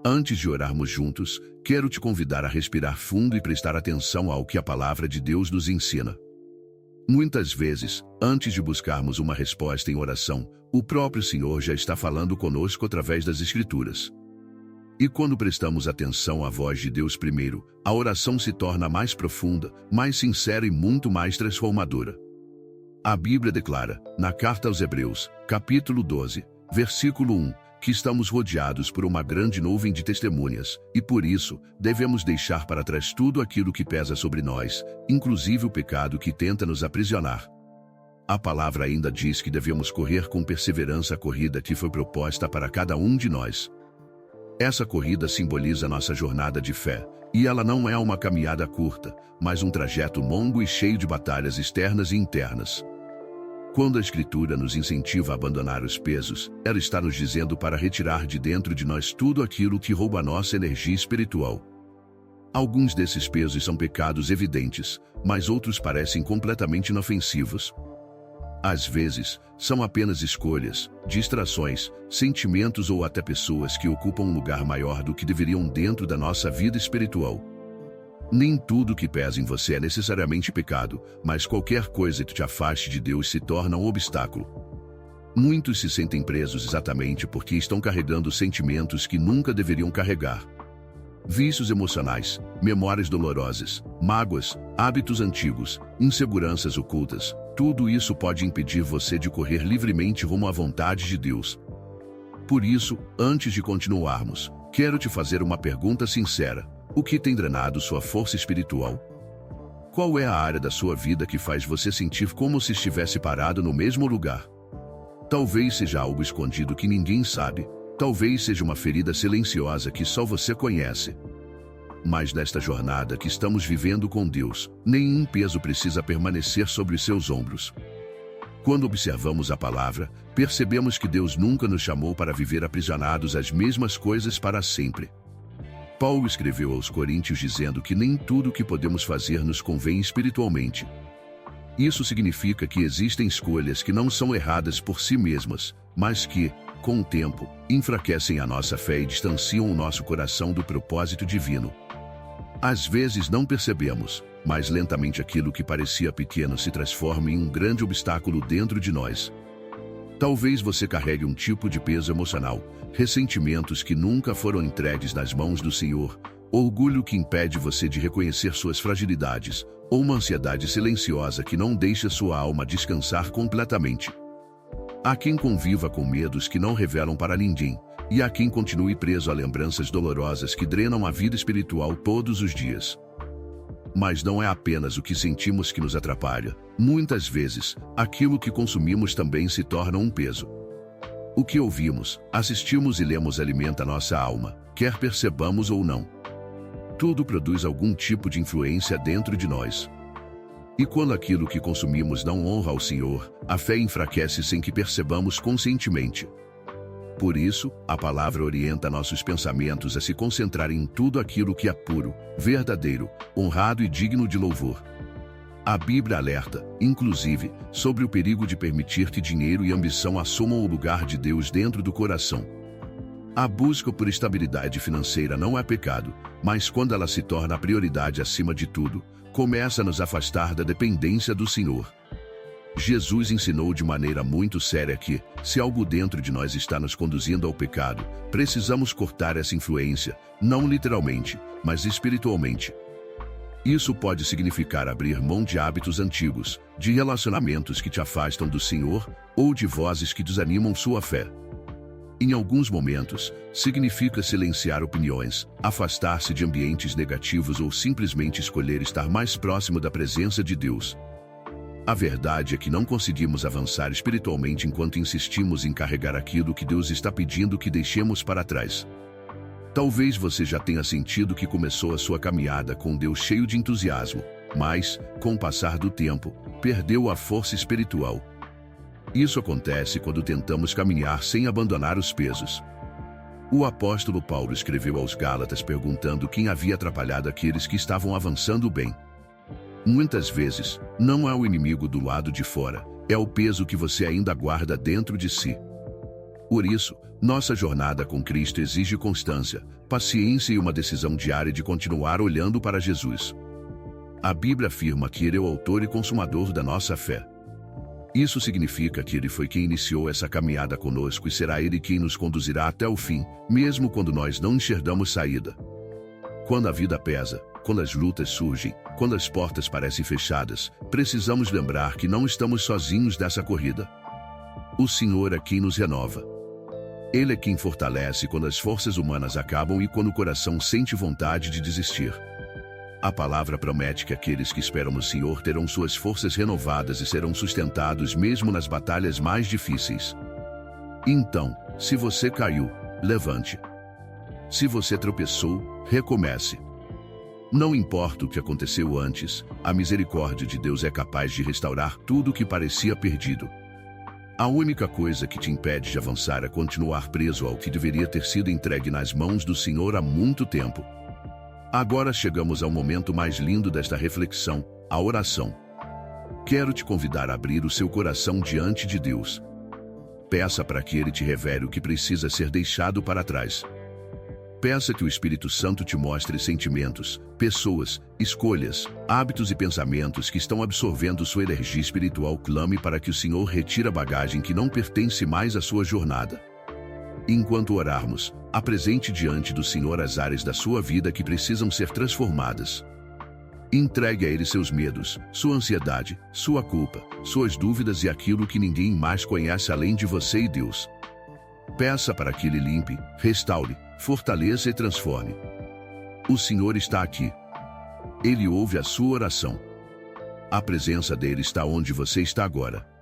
Antes de orarmos juntos, quero te convidar a respirar fundo e prestar atenção ao que a palavra de Deus nos ensina. Muitas vezes, antes de buscarmos uma resposta em oração, o próprio Senhor já está falando conosco através das Escrituras. E quando prestamos atenção à voz de Deus primeiro, a oração se torna mais profunda, mais sincera e muito mais transformadora. A Bíblia declara, na Carta aos Hebreus, capítulo 12, versículo 1, que estamos rodeados por uma grande nuvem de testemunhas, e por isso, devemos deixar para trás tudo aquilo que pesa sobre nós, inclusive o pecado que tenta nos aprisionar. A palavra ainda diz que devemos correr com perseverança a corrida que foi proposta para cada um de nós. Essa corrida simboliza nossa jornada de fé, e ela não é uma caminhada curta, mas um trajeto longo e cheio de batalhas externas e internas. Quando a Escritura nos incentiva a abandonar os pesos, ela está nos dizendo para retirar de dentro de nós tudo aquilo que rouba a nossa energia espiritual. Alguns desses pesos são pecados evidentes, mas outros parecem completamente inofensivos. Às vezes, são apenas escolhas, distrações, sentimentos ou até pessoas que ocupam um lugar maior do que deveriam dentro da nossa vida espiritual. Nem tudo que pesa em você é necessariamente pecado, mas qualquer coisa que te afaste de Deus se torna um obstáculo. Muitos se sentem presos exatamente porque estão carregando sentimentos que nunca deveriam carregar. Vícios emocionais, memórias dolorosas, mágoas, hábitos antigos, inseguranças ocultas, tudo isso pode impedir você de correr livremente rumo à vontade de Deus. Por isso, antes de continuarmos, quero te fazer uma pergunta sincera. O que tem drenado sua força espiritual? Qual é a área da sua vida que faz você sentir como se estivesse parado no mesmo lugar? Talvez seja algo escondido que ninguém sabe, talvez seja uma ferida silenciosa que só você conhece. Mas nesta jornada que estamos vivendo com Deus, nenhum peso precisa permanecer sobre os seus ombros. Quando observamos a palavra, percebemos que Deus nunca nos chamou para viver aprisionados às mesmas coisas para sempre. Paulo escreveu aos Coríntios dizendo que nem tudo o que podemos fazer nos convém espiritualmente. Isso significa que existem escolhas que não são erradas por si mesmas, mas que, com o tempo, enfraquecem a nossa fé e distanciam o nosso coração do propósito divino. Às vezes não percebemos, mas lentamente aquilo que parecia pequeno se transforma em um grande obstáculo dentro de nós. Talvez você carregue um tipo de peso emocional, ressentimentos que nunca foram entregues nas mãos do Senhor, orgulho que impede você de reconhecer suas fragilidades, ou uma ansiedade silenciosa que não deixa sua alma descansar completamente. Há quem conviva com medos que não revelam para ninguém, e há quem continue preso a lembranças dolorosas que drenam a vida espiritual todos os dias. Mas não é apenas o que sentimos que nos atrapalha. Muitas vezes, aquilo que consumimos também se torna um peso. O que ouvimos, assistimos e lemos alimenta nossa alma, quer percebamos ou não. Tudo produz algum tipo de influência dentro de nós. E quando aquilo que consumimos não honra ao Senhor, a fé enfraquece sem que percebamos conscientemente. Por isso, a palavra orienta nossos pensamentos a se concentrar em tudo aquilo que é puro, verdadeiro, honrado e digno de louvor. A Bíblia alerta, inclusive, sobre o perigo de permitir que dinheiro e ambição assumam o lugar de Deus dentro do coração. A busca por estabilidade financeira não é pecado, mas quando ela se torna a prioridade acima de tudo, começa a nos afastar da dependência do Senhor. Jesus ensinou de maneira muito séria que, se algo dentro de nós está nos conduzindo ao pecado, precisamos cortar essa influência, não literalmente, mas espiritualmente. Isso pode significar abrir mão de hábitos antigos, de relacionamentos que te afastam do Senhor, ou de vozes que desanimam sua fé. Em alguns momentos, significa silenciar opiniões, afastar-se de ambientes negativos ou simplesmente escolher estar mais próximo da presença de Deus. A verdade é que não conseguimos avançar espiritualmente enquanto insistimos em carregar aquilo que Deus está pedindo que deixemos para trás. Talvez você já tenha sentido que começou a sua caminhada com Deus cheio de entusiasmo, mas, com o passar do tempo, perdeu a força espiritual. Isso acontece quando tentamos caminhar sem abandonar os pesos. O apóstolo Paulo escreveu aos Gálatas perguntando quem havia atrapalhado aqueles que estavam avançando bem. Muitas vezes, não é o inimigo do lado de fora, é o peso que você ainda guarda dentro de si. Por isso, nossa jornada com Cristo exige constância, paciência e uma decisão diária de continuar olhando para Jesus. A Bíblia afirma que Ele é o autor e consumador da nossa fé. Isso significa que Ele foi quem iniciou essa caminhada conosco e será Ele quem nos conduzirá até o fim, mesmo quando nós não enxergamos saída. Quando a vida pesa, quando as lutas surgem, quando as portas parecem fechadas, precisamos lembrar que não estamos sozinhos nessa corrida. O Senhor é quem nos renova. Ele é quem fortalece quando as forças humanas acabam e quando o coração sente vontade de desistir. A palavra promete que aqueles que esperam no Senhor terão suas forças renovadas e serão sustentados mesmo nas batalhas mais difíceis. Então, se você caiu, levante. Se você tropeçou, recomece. Não importa o que aconteceu antes, a misericórdia de Deus é capaz de restaurar tudo o que parecia perdido. A única coisa que te impede de avançar é continuar preso ao que deveria ter sido entregue nas mãos do Senhor há muito tempo. Agora chegamos ao momento mais lindo desta reflexão, a oração. Quero te convidar a abrir o seu coração diante de Deus. Peça para que Ele te revele o que precisa ser deixado para trás. Peça que o Espírito Santo te mostre sentimentos, pessoas, escolhas, hábitos e pensamentos que estão absorvendo sua energia espiritual. Clame para que o Senhor retire a bagagem que não pertence mais à sua jornada. Enquanto orarmos, apresente diante do Senhor as áreas da sua vida que precisam ser transformadas. Entregue a Ele seus medos, sua ansiedade, sua culpa, suas dúvidas e aquilo que ninguém mais conhece além de você e Deus. Peça para que Ele limpe, restaure, fortaleça e transforme. O Senhor está aqui. Ele ouve a sua oração. A presença dele está onde você está agora.